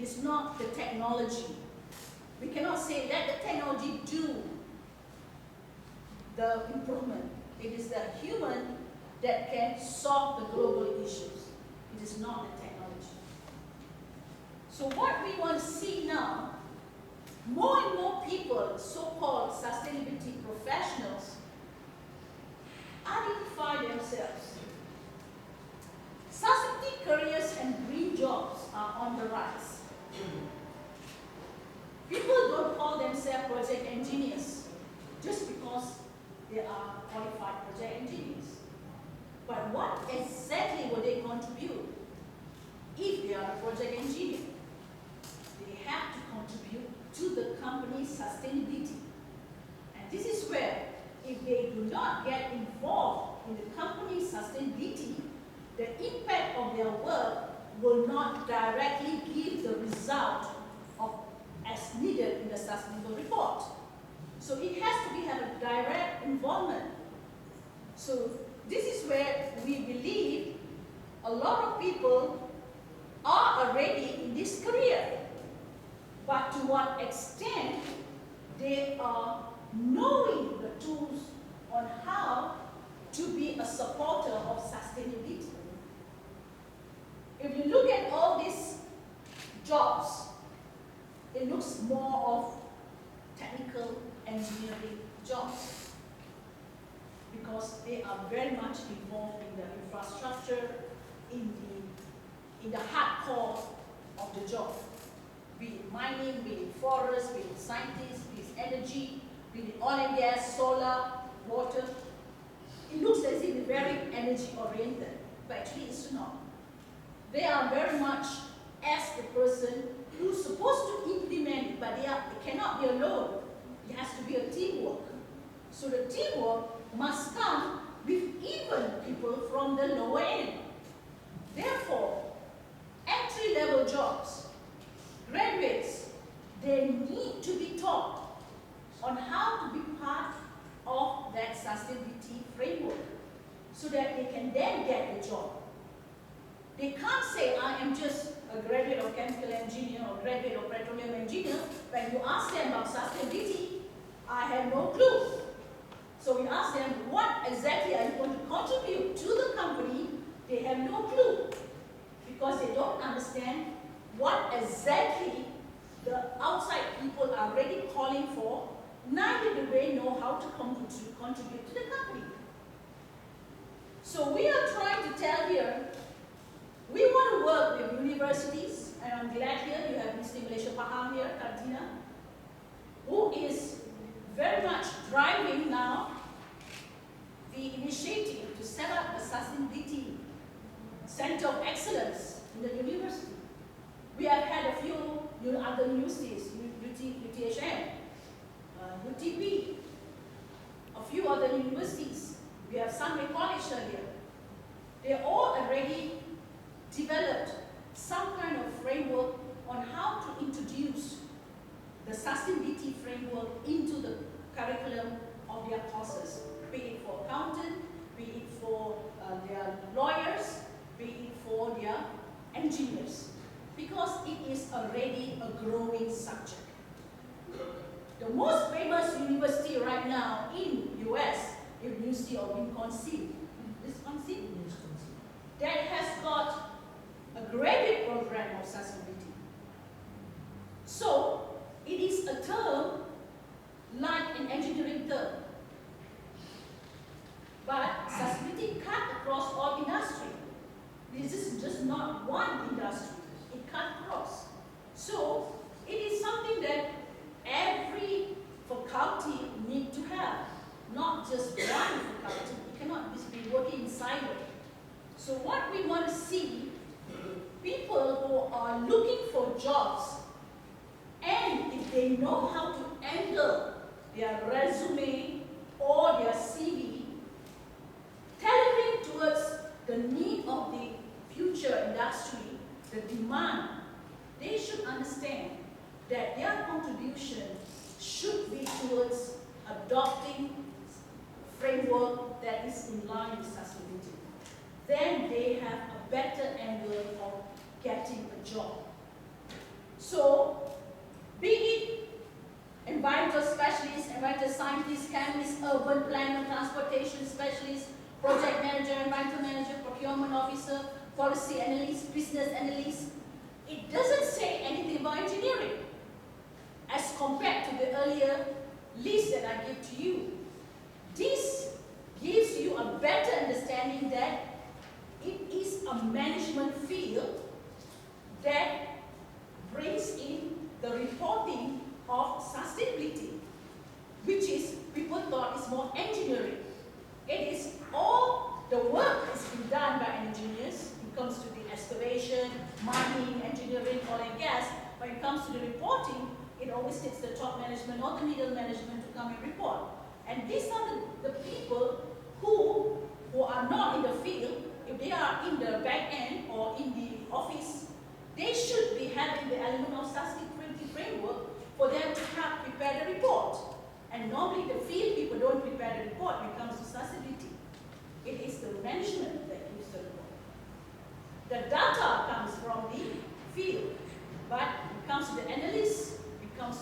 It is not the technology. We cannot say let the technology do the improvement. It is the human that can solve the global issues. It is not the technology. So what we want to see now, more and more people, so-called sustainability professionals, identify themselves. Sustainability careers and green jobs are on the rise. People don't call themselves project engineers just because they are qualified project engineers. But what exactly will they contribute if they are a project engineer? They have to contribute to the company's sustainability. And this is where, if they do not get involved in the company's sustainability, the impact of their work will not directly give the result of as needed in the sustainable report. So it has to have a direct involvement. So this is where we believe a lot of people are already in this career. But to what extent they are knowing the tools on how to be a supporter of sustainability. If you look at all these jobs, it looks more of technical engineering jobs because they are very much involved in the infrastructure, in the hardcore of the job. Be it mining, be it forest, be it scientists, be it energy, be it oil and gas, solar, water. It looks as if it's very energy oriented, but actually it's not. They are very much as the person who's supposed to implement it, but they cannot be alone. It has to be a teamwork. So the teamwork must come with even people from the lower end. Therefore, entry-level jobs, graduates, they need to be taught on how to be part of that sustainability framework so that they can then get a job. They can't say, I am just a graduate of chemical engineer or graduate of petroleum engineer. When you ask them about sustainability, I have no clue. So we ask them, what exactly are you going to contribute to the company? They have no clue because they don't understand what exactly the outside people are really calling for, neither do they know how to contribute to the company. So we are trying to tell here, we want to work with universities, and I'm glad here you have Mr. Malaysia Pahang here, Kartina, who is very much driving now the initiative to set up a sustainability center of excellence in the university. We have had a few other universities, UTHM, UTP, a few other universities. We have Sunway College earlier. They all already developed some kind of framework on how to introduce the sustainability framework into the curriculum of their courses, be it for accountants, be it for their lawyers, be it for their engineers, because it is already a growing subject. The most famous university right now in US is University of Wisconsin. That has got a graduate program of sustainability. So it is a term like an engineering term. But sustainability cut across all industry. This is just not one industry. It cut across. So it is something that every faculty need to have, not just one faculty. It cannot just be working in silo. So what we want to see, people who are looking for jobs, and if they know how to angle their resume or their CV, tailoring towards the need of the future industry, the demand, they should understand that their contribution should be towards adopting a framework that is in line with sustainability. Then they have a better angle of getting a job. So, be it environmental specialists, environmental scientists, chemists, urban planner, transportation specialists, project manager, environmental manager, procurement officer, policy analyst, business analyst, it doesn't say anything about engineering as compared to the earlier list that I gave to you. This gives you a better understanding that it is a management field that brings in the reporting of sustainability, which is people thought is more engineering. It is all the work has been done by engineers. It comes to the excavation, mining, engineering, oil and gas. When it comes to the reporting, it always takes the top management or the middle management to come and report. And these are the people who are not in the field. If they are in the back end or in the office, they should be having the element of sustainability framework for them to help prepare the report. And normally the field people don't prepare the report when it comes to sustainability. It is the management that gives the report. The data comes from the field, but when it comes to the analysts, when it comes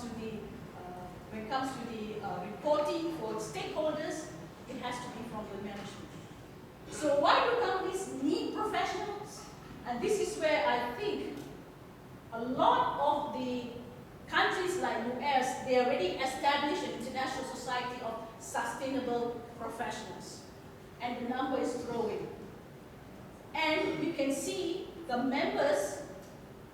to the reporting for stakeholders, it has to be from the management. So why do companies need professionals? And this is where I think a lot of the countries like US, they already established an international society of sustainable professionals. And the number is growing. And you can see the members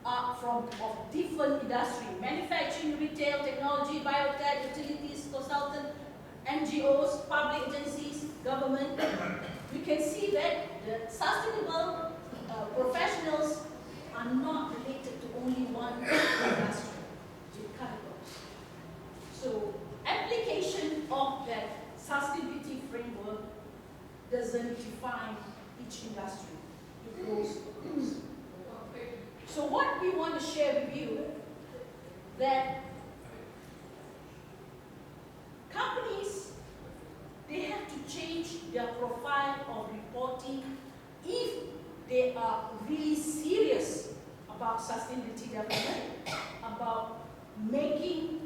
are of different industry: manufacturing, retail, technology, biotech, utilities, consultant, NGOs, public agencies, government. You can see that the sustainable professionals are not related to only one industry. Categories. So, application of that sustainability framework doesn't define each industry. It goes across. So what we want to share with you, that companies, they have to change their profile of reporting if they are really serious about sustainability development, about making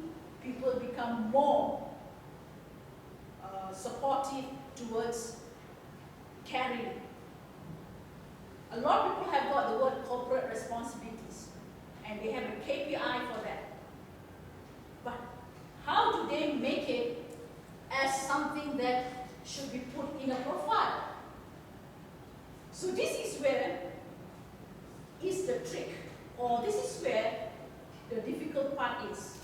people become more supportive towards caring. A lot of people have got the word corporate responsibilities, and they have a KPI for that. But how do they make it as something that should be put in a profile? So this is where is the trick, or this is where the difficult part is,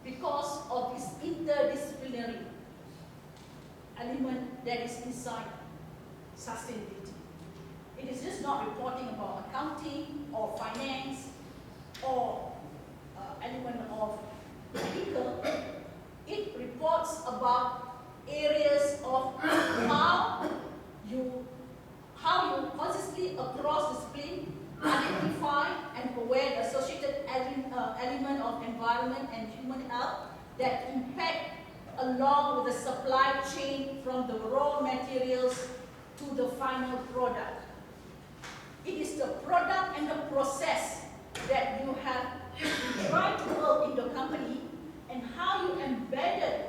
because of this interdisciplinary element that is inside sustainability. It is just not reporting about accounting or finance or element of medical. It reports about areas of how you consciously across discipline identify and aware the associated element of environment and human health that impact along with the supply chain from the raw materials to the final product. It is the product and the process that you have tried to work in the company, and how you embedded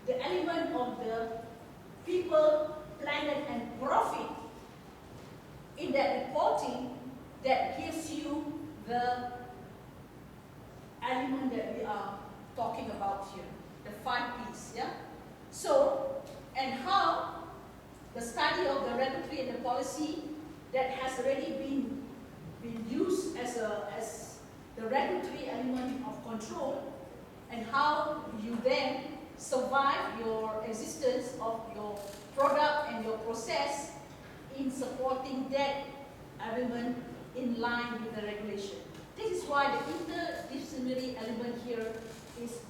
the element of the people, planet, and profit in that reporting that gives you the element that we are talking about here, the 5 P's, yeah? So, and how the study of the regulatory and the policy that has already been used as the regulatory element of control, and how you then survive your existence of your product and your process in supporting that element in line with the regulation. This is why the interdisciplinary element here is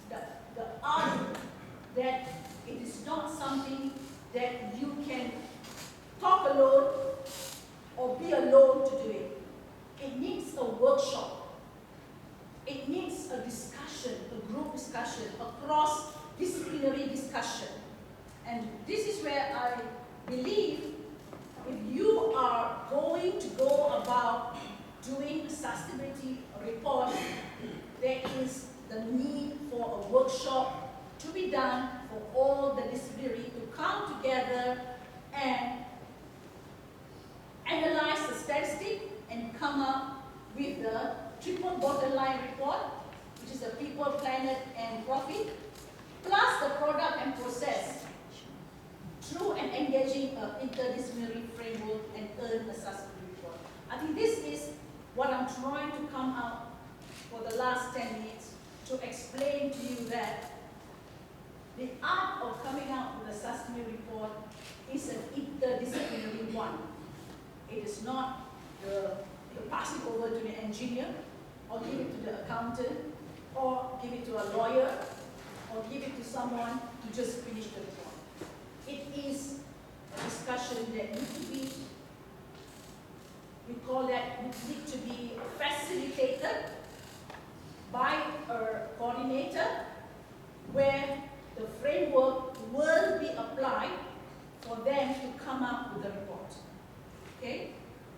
the argument that it is not something that you can talk alone or be alone to do it. It needs a workshop. It needs a discussion, a group discussion, a cross-disciplinary discussion. And this is where I believe if you are going to go about doing sustainability report, there is the need for a workshop to be done for all the disciplinary to come together and analyze the statistic and come up with the triple bottom line report, which is the people, planet, and profit, plus the product and process through an engaging interdisciplinary framework and earn a sustainability report. I think this is what I'm trying to come out for the last 10 minutes to explain to you that the art of coming out with a sustainability report is an interdisciplinary one. It is not the pass it over to the engineer, or give it to the accountant, or give it to a lawyer, or give it to someone to just finish the report. It is a discussion that needs to be, we call that, need to be facilitated by a coordinator, where the framework will be applied for them to come up with a report. Okay?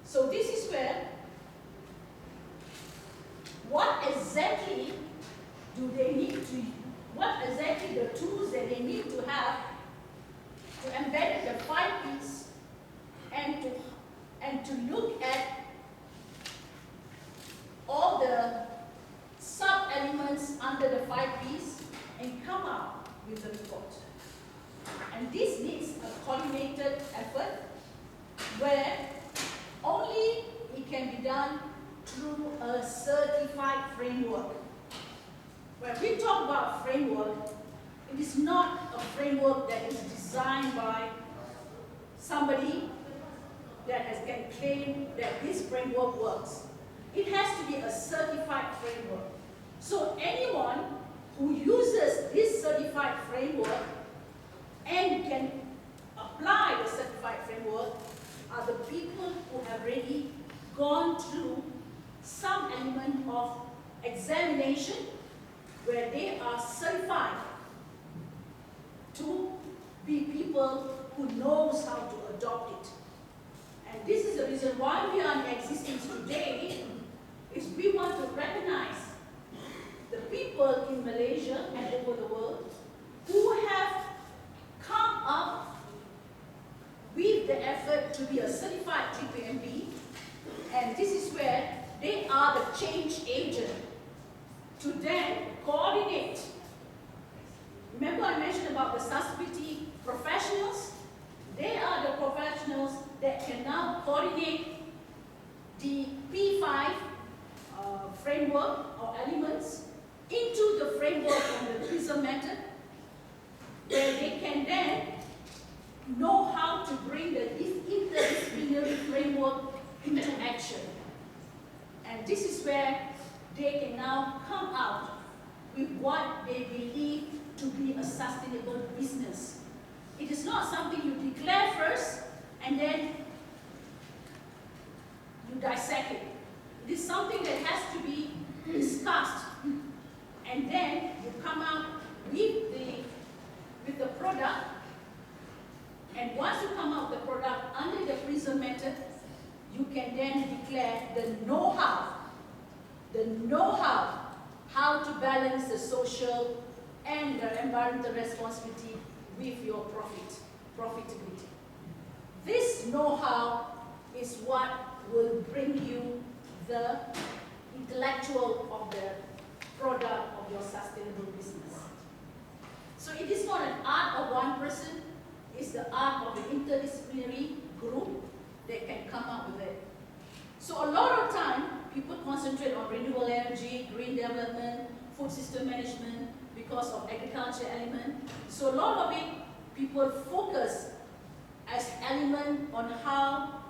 So this is where, what exactly do they need to, what exactly the tools that they need to have to embed the 5 P's and to look at all the sub-elements under the 5 P's and come up with the report. And this needs a coordinated effort where only it can be done through a certified framework. When we talk about framework, it is not a framework that is designed by somebody that can claim that this framework works. It has to be a certified framework. So anyone who uses this certified framework and can apply the certified framework are the people who have already gone through some element of examination where they are certified to be people who knows how to adopt it. And this is the reason why we are in existence today, is we want to recognize the people in Malaysia and over the world who have come up with the effort to be a certified GPM-bee, and this is where they are the change agent to then coordinate. Remember I mentioned about the sustainability professionals? They are the professionals that can now coordinate the P5 framework or elements into the framework of the PRISM method, where they can then know how to bring the interdisciplinary framework into action. And this is where they can now come out with what they believe to be a sustainable business. It is not something you declare first and then you dissect it. It is something that has to be discussed, and then you come out with the product. And once you come out with the product under the PRISM method, you can then declare the know-how, how to balance the social and the environmental responsibility with your profitability. This know-how is what will bring you the intellectual of the product of your sustainable business. So it is not an art of one person, it's the art of an interdisciplinary group that can come up with it. So a lot of time, people concentrate on renewable energy, green development, food system management, because of agriculture element. So a lot of it, people focus as element on how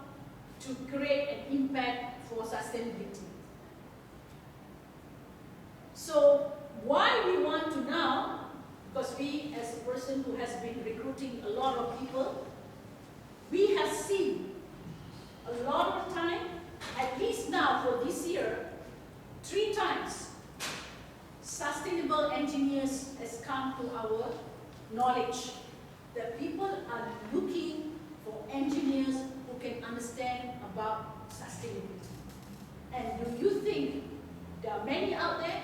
to create an impact for sustainability. So why we want to now, because we as a person who has been recruiting a lot of people, we have seen a lot of time, at least now for this year, 3 times, sustainable engineers has come to our knowledge. That people are looking for engineers who can understand about sustainability. And do you think there are many out there?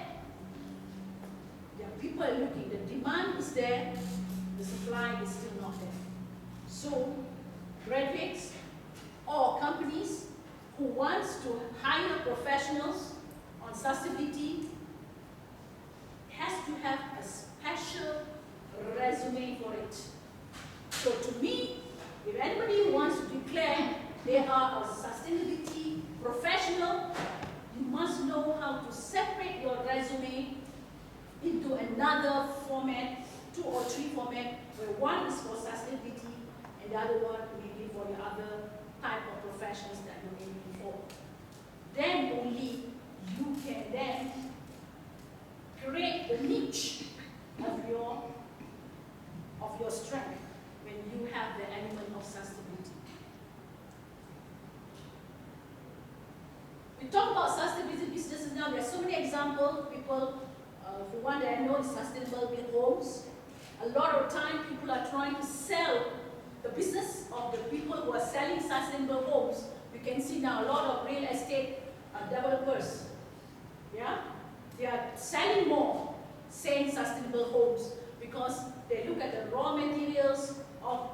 There are people looking, the demand is there, the supply is still not there. So, graduates or companies who wants to hire professionals on sustainability has to have a special resume for it. So to me, if anybody wants to declare they are a sustainability professional, you must know how to separate your resume into another format, 2 or 3 format, where one is for sustainability and the other one may be for the other type of professions that you're aiming for. Then only you can then create the niche of your strength when you have the element of sustainability. We talk about sustainability businesses now. There are so many examples. People, for one that I know, is sustainable build homes. A lot of time, people are trying to sell the business of the people who are selling sustainable homes. You can see now a lot of real estate developers. Yeah, they are selling more, saying sustainable homes, because they look at the raw materials of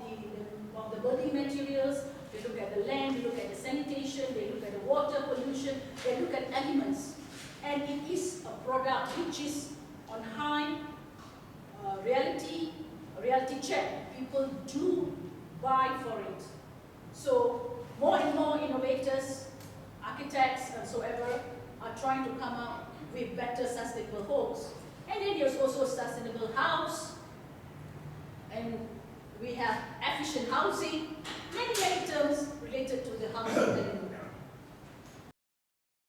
the building materials, they look at the land, they look at the sanitation, they look at the water pollution, they look at elements. And it is a product which is on high reality check. People do buy for it. So more and more innovators, architects and so ever are trying to come up with better sustainable homes. And then there's also sustainable house, and we have efficient housing, many terms related to the housing that